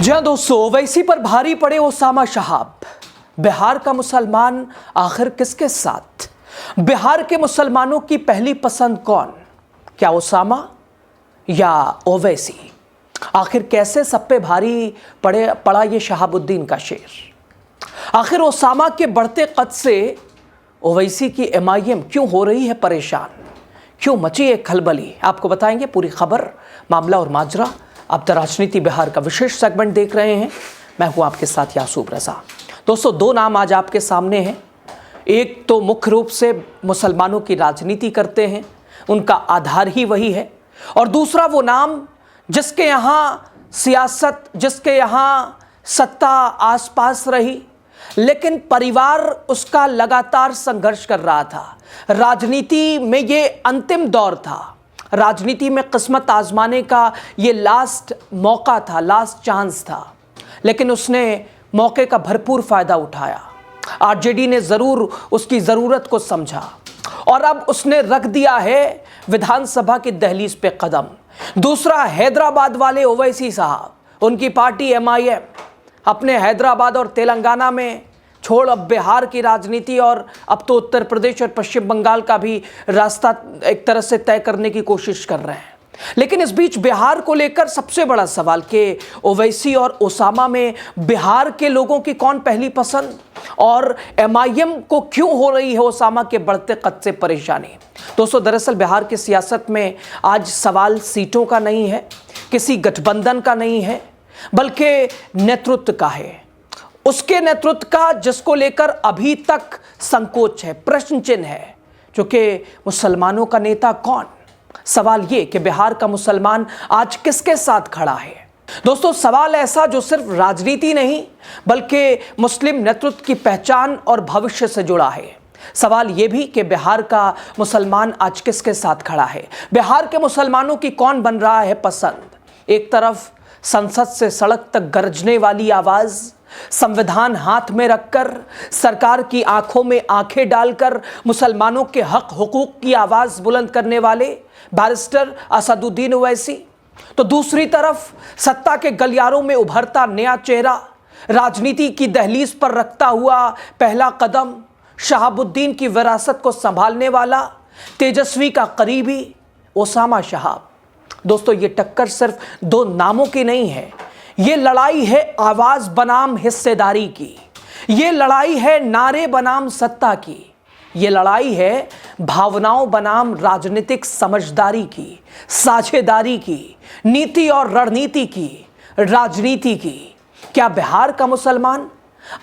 जी हाँ दोस्तों, ओवैसी पर भारी पड़े ओसामा शहाब। बिहार का मुसलमान आखिर किसके साथ? बिहार के मुसलमानों की पहली पसंद कौन? क्या ओसामा या ओवैसी? आखिर कैसे सब पे भारी पड़ा ये शहाबुद्दीन का शेर? आखिर ओसामा के बढ़ते कद से ओवैसी की एमआईएम क्यों हो रही है परेशान? क्यों मची है खलबली? आपको बताएंगे पूरी खबर, मामला और माजरा। आप द राजनीति बिहार का विशेष सेगमेंट देख रहे हैं। मैं हूं आपके साथ यासूब रजा। दोस्तों, दो नाम आज आपके सामने हैं। एक तो मुख्य रूप से मुसलमानों की राजनीति करते हैं, उनका आधार ही वही है, और दूसरा वो नाम जिसके यहाँ सियासत, जिसके यहाँ सत्ता आसपास रही, लेकिन परिवार उसका लगातार संघर्ष कर रहा था। राजनीति में ये अंतिम दौर था, राजनीति में किस्मत आजमाने का ये लास्ट मौका था, लास्ट चांस था, लेकिन उसने मौके का भरपूर फायदा उठाया। आरजेडी ने जरूर उसकी जरूरत को समझा और अब उसने रख दिया है विधानसभा की दहलीज पे कदम। दूसरा, हैदराबाद वाले ओवैसी साहब, उनकी पार्टी एमआईएम अपने हैदराबाद और तेलंगाना में छोड़ अब बिहार की राजनीति और अब तो उत्तर प्रदेश और पश्चिम बंगाल का भी रास्ता एक तरह से तय करने की कोशिश कर रहे हैं। लेकिन इस बीच बिहार को लेकर सबसे बड़ा सवाल कि ओवैसी और ओसामा में बिहार के लोगों की कौन पहली पसंद, और एमआईएम को क्यों हो रही है ओसामा के बढ़ते कद से परेशानी? दोस्तों, दरअसल बिहार की सियासत में आज सवाल सीटों का नहीं है, किसी गठबंधन का नहीं है, बल्कि नेतृत्व का है। उसके नेतृत्व का जिसको लेकर अभी तक संकोच है, प्रश्न चिन्ह है, क्योंकि मुसलमानों का नेता कौन? सवाल ये कि बिहार का मुसलमान आज किसके साथ खड़ा है? दोस्तों, सवाल ऐसा जो सिर्फ राजनीति नहीं बल्कि मुस्लिम नेतृत्व की पहचान और भविष्य से जुड़ा है। सवाल यह भी कि बिहार का मुसलमान आज किसके साथ खड़ा है? बिहार के मुसलमानों की कौन बन रहा है पसंद? एक तरफ संसद से सड़क तक गरजने वाली आवाज, संविधान हाथ में रखकर सरकार की आंखों में आंखें डालकर मुसलमानों के हक हुकूक की आवाज बुलंद करने वाले बैरिस्टर असदुद्दीन ओवैसी, तो दूसरी तरफ सत्ता के गलियारों में उभरता नया चेहरा, राजनीति की दहलीज पर रखता हुआ पहला कदम, शहाबुद्दीन की विरासत को संभालने वाला तेजस्वी का करीबी ओसामा शहाब। दोस्तों, ये टक्कर सिर्फ दो नामों की नहीं है, ये लड़ाई है आवाज बनाम हिस्सेदारी की, ये लड़ाई है नारे बनाम सत्ता की, ये लड़ाई है भावनाओं बनाम राजनीतिक समझदारी की, साझेदारी की, नीति और रणनीति की, राजनीति की। क्या बिहार का मुसलमान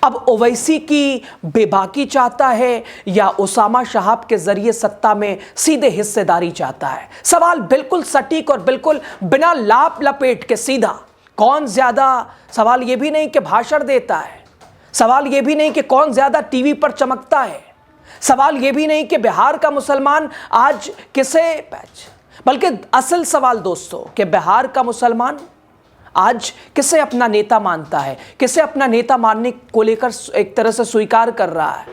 अब ओवैसी की बेबाकी चाहता है या ओसामा शहाब के जरिए सत्ता में सीधे हिस्सेदारी चाहता है? सवाल बिल्कुल सटीक और बिल्कुल बिना लाप लपेट के सीधा। कौन ज्यादा, सवाल यह भी नहीं कि भाषण देता है, सवाल यह भी नहीं कि कौन ज्यादा टीवी पर चमकता है, सवाल यह भी नहीं कि बिहार का मुसलमान आज किसे, बल्कि असल सवाल दोस्तों कि बिहार का मुसलमान आज किसे अपना नेता मानता है, किसे अपना नेता मानने को लेकर एक तरह से स्वीकार कर रहा है?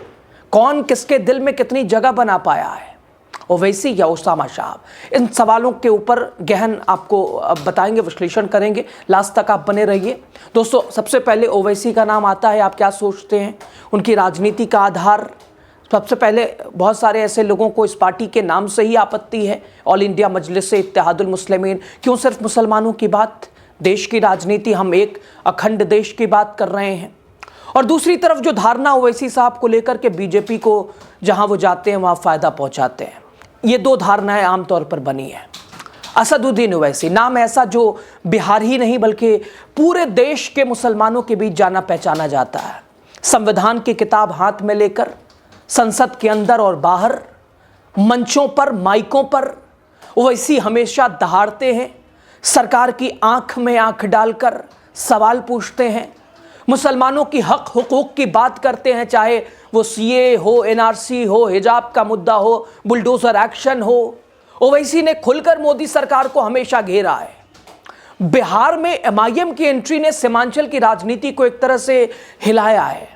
कौन किसके दिल में कितनी जगह बना पाया है, ओवैसी या ओसामा शहाब? इन सवालों के ऊपर गहन आपको बताएंगे, विश्लेषण करेंगे। लास्ट तक आप बने रहिए। दोस्तों, सबसे पहले ओवैसी का नाम आता है। आप क्या सोचते हैं? उनकी राजनीति का आधार, सबसे पहले बहुत सारे ऐसे लोगों को इस पार्टी के नाम से ही आपत्ति है, ऑल इंडिया मजलिस इत्तेहादुल मुस्लिमीन। क्यों सिर्फ मुसलमानों की बात? देश की राजनीति, हम एक अखंड देश की बात कर रहे हैं। और दूसरी तरफ जो धारणा ओवैसी साहब को लेकर के बीजेपी को जहां वो जाते हैं वहां फायदा पहुंचाते हैं, ये दो धारणाएं आमतौर पर बनी है। असदुद्दीन ओवैसी नाम ऐसा जो बिहार ही नहीं बल्कि पूरे देश के मुसलमानों के बीच जाना पहचाना जाता है। संविधान की किताब हाथ में लेकर संसद के अंदर और बाहर, मंचों पर, माइकों पर ओवैसी हमेशा दहाड़ते हैं, सरकार की आंख में आंख डालकर सवाल पूछते हैं, मुसलमानों की हक हुकूक की बात करते हैं, चाहे वो सीए हो, एनआरसी हो, हिजाब का मुद्दा हो, बुलडोजर एक्शन हो। ओवैसी ने खुलकर मोदी सरकार को हमेशा घेरा है। बिहार में एमआईएम की एंट्री ने सीमांचल की राजनीति को एक तरह से हिलाया है।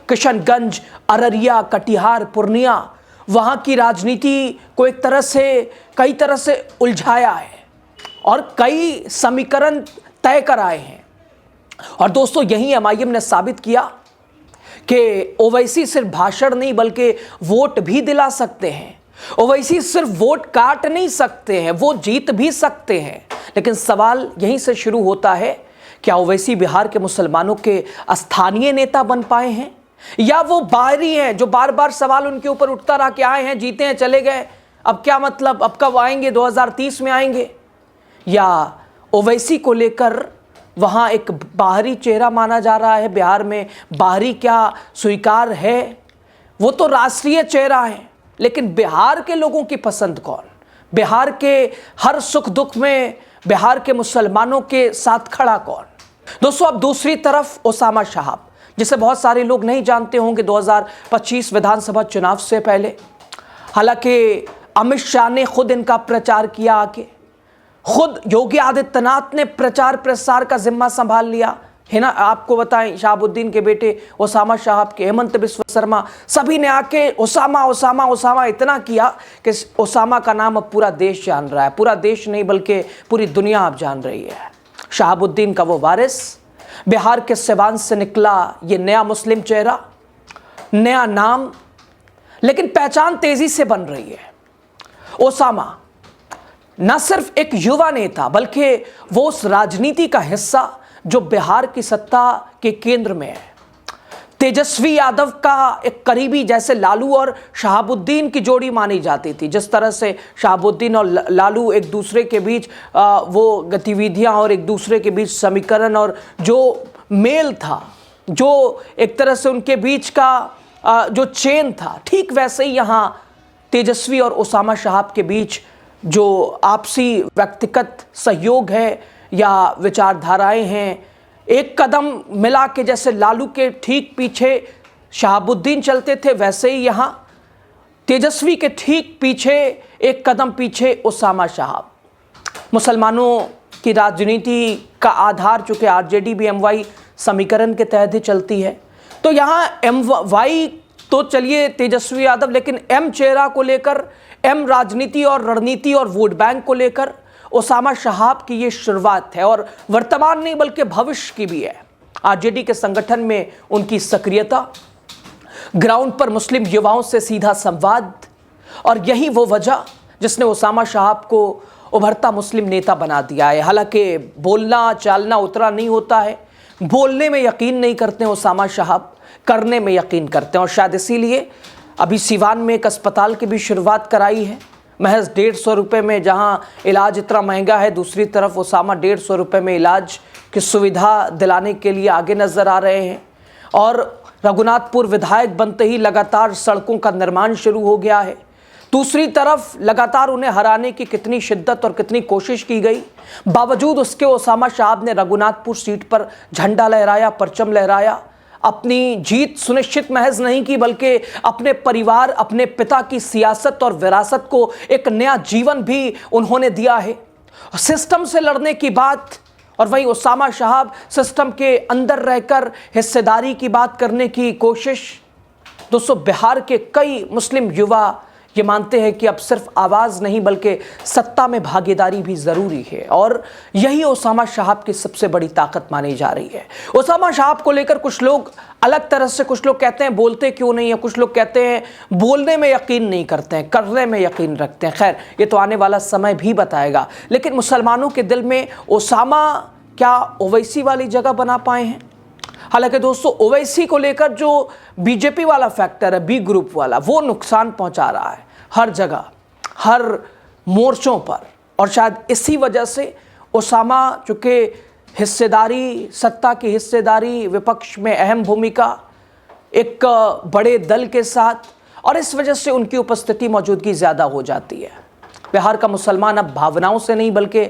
किशनगंज, अररिया, कटिहार, पूर्णिया, वहां की राजनीति को एक तरह से कई तरह से उलझाया है और कई समीकरण तय कराए हैं। और दोस्तों यही एमआईएम ने साबित किया कि ओवैसी सिर्फ भाषण नहीं बल्कि वोट भी दिला सकते हैं। ओवैसी सिर्फ वोट काट नहीं सकते हैं, वो जीत भी सकते हैं। लेकिन सवाल यहीं से शुरू होता है, क्या ओवैसी बिहार के मुसलमानों के स्थानीय नेता बन पाए हैं, या वो बाहरी हैं जो बार बार सवाल उनके ऊपर उठता रहा कि आए हैं, जीते हैं, चले गए, अब क्या मतलब, अब कब आएंगे, 2030 में आएंगे। या ओवैसी को लेकर वहाँ एक बाहरी चेहरा माना जा रहा है। बिहार में बाहरी क्या स्वीकार है, वो तो राष्ट्रीय चेहरा है, लेकिन बिहार के लोगों की पसंद कौन, बिहार के हर सुख दुख में बिहार के मुसलमानों के साथ खड़ा कौन। दोस्तों अब दूसरी तरफ ओसामा शहाब, जिसे बहुत सारे लोग नहीं जानते होंगे 2025 विधानसभा चुनाव से पहले, हालांकि अमित शाह ने खुद इनका प्रचार किया, आके खुद योगी आदित्यनाथ ने प्रचार प्रसार का जिम्मा संभाल लिया है ना। आपको बताएं, शहाबुद्दीन के बेटे ओसामा शहाब के, हेमंत बिस्वा शर्मा, सभी ने आके ओसामा ओसामा ओसामा इतना किया कि ओसामा का नाम अब पूरा देश जान रहा है। पूरा देश नहीं बल्कि पूरी दुनिया अब जान रही है। शहाबुद्दीन का वो वारिस, बिहार के सिवान से निकला ये नया मुस्लिम चेहरा, नया नाम, लेकिन पहचान तेजी से बन रही है। ओसामा न सिर्फ एक युवा नेता बल्कि वो उस राजनीति का हिस्सा जो बिहार की सत्ता के केंद्र में है। तेजस्वी यादव का एक करीबी, जैसे लालू और शहाबुद्दीन की जोड़ी मानी जाती थी, जिस तरह से शहाबुद्दीन और लालू एक दूसरे के बीच वो गतिविधियां और एक दूसरे के बीच समीकरण और जो मेल था, जो एक तरह से उनके बीच का जो चेन था, ठीक वैसे ही यहाँ तेजस्वी और ओसामा शहाब के बीच जो आपसी व्यक्तिगत सहयोग है या विचारधाराएं हैं, एक कदम मिला के जैसे लालू के ठीक पीछे शहाबुद्दीन चलते थे, वैसे ही यहाँ तेजस्वी के ठीक पीछे, एक कदम पीछे ओसामा शहाब। मुसलमानों की राजनीति का आधार चूंकि आरजेडी भी एमवाई समीकरण के तहत ही चलती है, तो यहाँ एमवाई तो चलिए तेजस्वी यादव, लेकिन एम चेहरा को लेकर, एम राजनीति और रणनीति और वोट बैंक को लेकर ओसामा शहाब की ये शुरुआत है, और वर्तमान नहीं बल्कि भविष्य की भी है। आरजेडी के संगठन में उनकी सक्रियता, ग्राउंड पर मुस्लिम युवाओं से सीधा संवाद, और यही वो वजह जिसने ओसामा शहाब को उभरता मुस्लिम नेता बना दिया है। हालांकि बोलना चालना उतना नहीं होता है, बोलने में यकीन नहीं करते हैं ओसामा शहाब, करने में यकीन करते हैं, और शायद इसीलिए अभी सिवान में एक अस्पताल की भी शुरुआत कराई है महज 150 रुपये में। जहां इलाज इतना महंगा है, दूसरी तरफ ओसामा 150 रुपये में इलाज की सुविधा दिलाने के लिए आगे नजर आ रहे हैं। और रघुनाथपुर विधायक बनते ही लगातार सड़कों का निर्माण शुरू हो गया है। दूसरी तरफ लगातार उन्हें हराने की कितनी शिद्दत और कितनी कोशिश की गई, बावजूद उसके ओसामा शहाब ने रघुनाथपुर सीट पर झंडा लहराया, परचम लहराया, अपनी जीत सुनिश्चित महज नहीं की बल्कि अपने परिवार, अपने पिता की सियासत और विरासत को एक नया जीवन भी उन्होंने दिया है। सिस्टम से लड़ने की बात, और वहीं ओसामा शहाब सिस्टम के अंदर रहकर हिस्सेदारी की बात करने की कोशिश। दोस्तों बिहार के कई मुस्लिम युवा ये मानते हैं कि अब सिर्फ आवाज़ नहीं बल्कि सत्ता में भागीदारी भी ज़रूरी है, और यही ओसामा शहाब की सबसे बड़ी ताकत मानी जा रही है। ओसामा शहाब को लेकर कुछ लोग अलग तरह से, कुछ लोग कहते हैं बोलते क्यों नहीं है, कुछ लोग कहते हैं बोलने में यकीन नहीं करते हैं, करने में यकीन रखते हैं। खैर ये तो आने वाला समय भी बताएगा, लेकिन मुसलमानों के दिल में ओसामा क्या ओवैसी वाली जगह बना पाए हैं। हालांकि दोस्तों ओवैसी को लेकर जो बीजेपी वाला फैक्टर है, बी ग्रुप वाला, वो नुकसान पहुंचा रहा है हर जगह, हर मोर्चों पर, और शायद इसी वजह से ओसामा चूँकि हिस्सेदारी, सत्ता की हिस्सेदारी, विपक्ष में अहम भूमिका, एक बड़े दल के साथ, और इस वजह से उनकी उपस्थिति, मौजूदगी ज़्यादा हो जाती है। बिहार का मुसलमान अब भावनाओं से नहीं बल्कि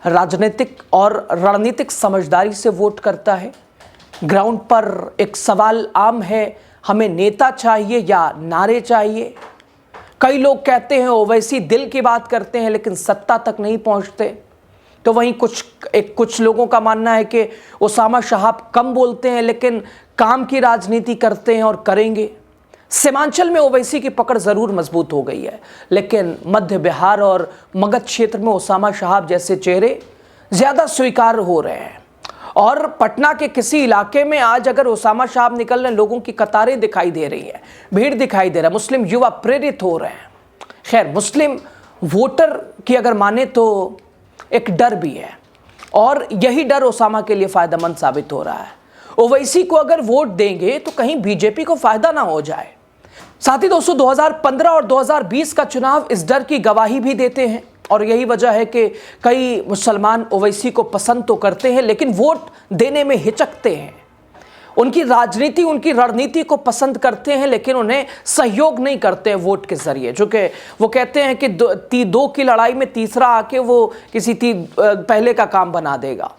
राजनीतिक और रणनीतिक समझदारी से वोट करता है। ग्राउंड पर एक सवाल आम है, हमें नेता चाहिए या नारे चाहिए। कई लोग कहते हैं ओवैसी दिल की बात करते हैं लेकिन सत्ता तक नहीं पहुंचते, तो वहीं कुछ लोगों का मानना है कि ओसामा शहाब कम बोलते हैं लेकिन काम की राजनीति करते हैं और करेंगे। सीमांचल में ओवैसी की पकड़ ज़रूर मजबूत हो गई है, लेकिन मध्य बिहार और मगध क्षेत्र में ओसामा शहाब जैसे चेहरे ज़्यादा स्वीकार हो रहे हैं। और पटना के किसी इलाके में आज अगर ओसामा साहब निकल रहे हैं, लोगों की कतारें दिखाई दे रही है, भीड़ दिखाई दे रहा है, मुस्लिम युवा प्रेरित हो रहे हैं। खैर, मुस्लिम वोटर की अगर माने तो एक डर भी है और यही डर ओसामा के लिए फ़ायदेमंद साबित हो रहा है। ओवैसी को अगर वोट देंगे तो कहीं बीजेपी को फ़ायदा ना हो जाए। साथ ही दोस्तों, 2015 और 2020 का चुनाव इस डर की गवाही भी देते हैं और यही वजह है कि कई मुसलमान ओवैसी को पसंद तो करते हैं लेकिन वोट देने में हिचकते हैं। उनकी राजनीति, उनकी रणनीति को पसंद करते हैं लेकिन उन्हें सहयोग नहीं करते हैं वोट के जरिए, जो कि वो कहते हैं कि दो की लड़ाई में तीसरा आके वो किसी पहले का काम बना देगा।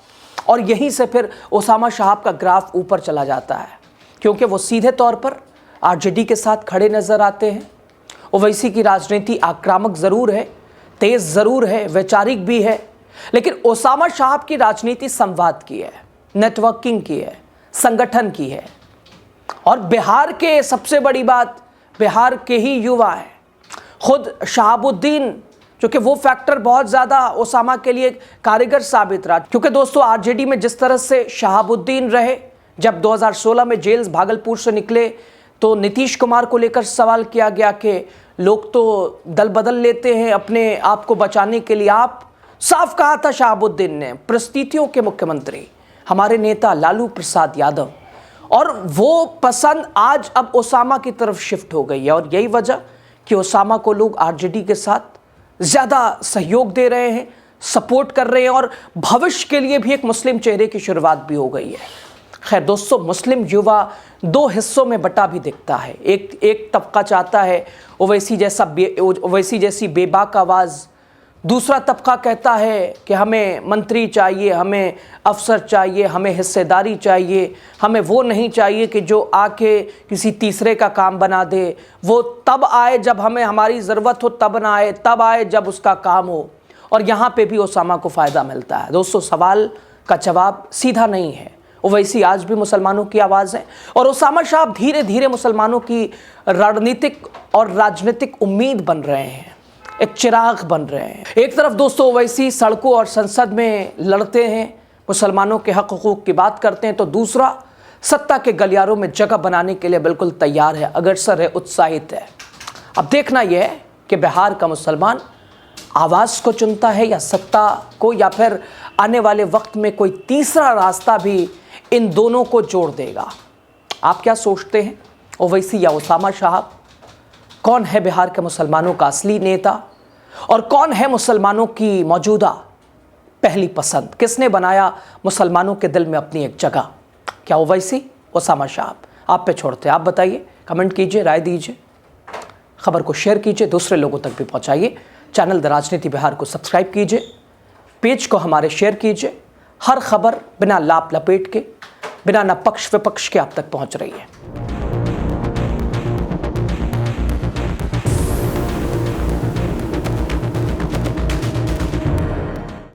और यहीं से फिर ओसामा साहब का ग्राफ ऊपर चला जाता है क्योंकि वो सीधे तौर पर आरजेडी के साथ खड़े नजर आते हैं। ओवैसी की राजनीति आक्रामक ज़रूर है, तेज़ ज़रूर है, वैचारिक भी है, लेकिन ओसामा साहब की राजनीति संवाद की है, नेटवर्किंग की है, संगठन की है। और बिहार के सबसे बड़ी बात, बिहार के ही युवा है। खुद शहाबुद्दीन, जो कि वो फैक्टर बहुत ज़्यादा ओसामा के लिए कारगर साबित रहा, क्योंकि दोस्तों आरजेडी में जिस तरह से शहाबुद्दीन रहे, जब 2016 में जेल भागलपुर से निकले तो नीतीश कुमार को लेकर सवाल किया गया कि लोग तो दल बदल लेते हैं अपने आप को बचाने के लिए। आप साफ कहा था शहाबुद्दीन ने, परिस्थितियों के मुख्यमंत्री हमारे नेता लालू प्रसाद यादव, और वो पसंद आज अब ओसामा की तरफ शिफ्ट हो गई है। और यही वजह कि ओसामा को लोग आरजेडी के साथ ज़्यादा सहयोग दे रहे हैं, सपोर्ट कर रहे हैं और भविष्य के लिए भी एक मुस्लिम चेहरे की शुरुआत भी हो गई है। खैर दोस्तों, मुस्लिम युवा दो हिस्सों में बटा भी दिखता है। एक तबका चाहता है ओवैसी जैसी बेबाक आवाज़, दूसरा तबका कहता है कि हमें मंत्री चाहिए, हमें अफसर चाहिए, हमें हिस्सेदारी चाहिए, हमें वो नहीं चाहिए कि जो आके किसी तीसरे का काम बना दे। वो तब आए जब हमें हमारी ज़रूरत हो, तब ना आए, तब आए जब उसका काम हो। और यहाँ पे भी ओसामा को फ़ायदा मिलता है। दोस्तों, सवाल का जवाब सीधा नहीं है। ओवैसी आज भी मुसलमानों की आवाज़ है और ओसामा साहब धीरे धीरे मुसलमानों की रणनीतिक और राजनीतिक उम्मीद बन रहे हैं, एक चिराग बन रहे हैं। एक तरफ दोस्तों ओवैसी सड़कों और संसद में लड़ते हैं, मुसलमानों के हक हुकूक की बात करते हैं, तो दूसरा सत्ता के गलियारों में जगह बनाने के लिए बिल्कुल तैयार है, अग्रसर है, उत्साहित है। अब देखना यह है कि बिहार का मुसलमान आवाज़ को चुनता है या सत्ता को, या फिर आने वाले वक्त में कोई तीसरा रास्ता भी इन दोनों को जोड़ देगा। आप क्या सोचते हैं, ओवैसी या ओसामा साहब? कौन है बिहार के मुसलमानों का असली नेता और कौन है मुसलमानों की मौजूदा पहली पसंद? किसने बनाया मुसलमानों के दिल में अपनी एक जगह? क्या ओवैसी, ओसामा साहब? आप पे छोड़ते हैं, आप बताइए, कमेंट कीजिए, राय दीजिए, खबर को शेयर कीजिए, दूसरे लोगों तक भी पहुंचाइए। चैनल द राजनीति बिहार को सब्सक्राइब कीजिए, पेज को हमारे शेयर कीजिए। हर खबर बिना लाप लपेट के, बिना न पक्ष विपक्ष के आप तक पहुंच रही है।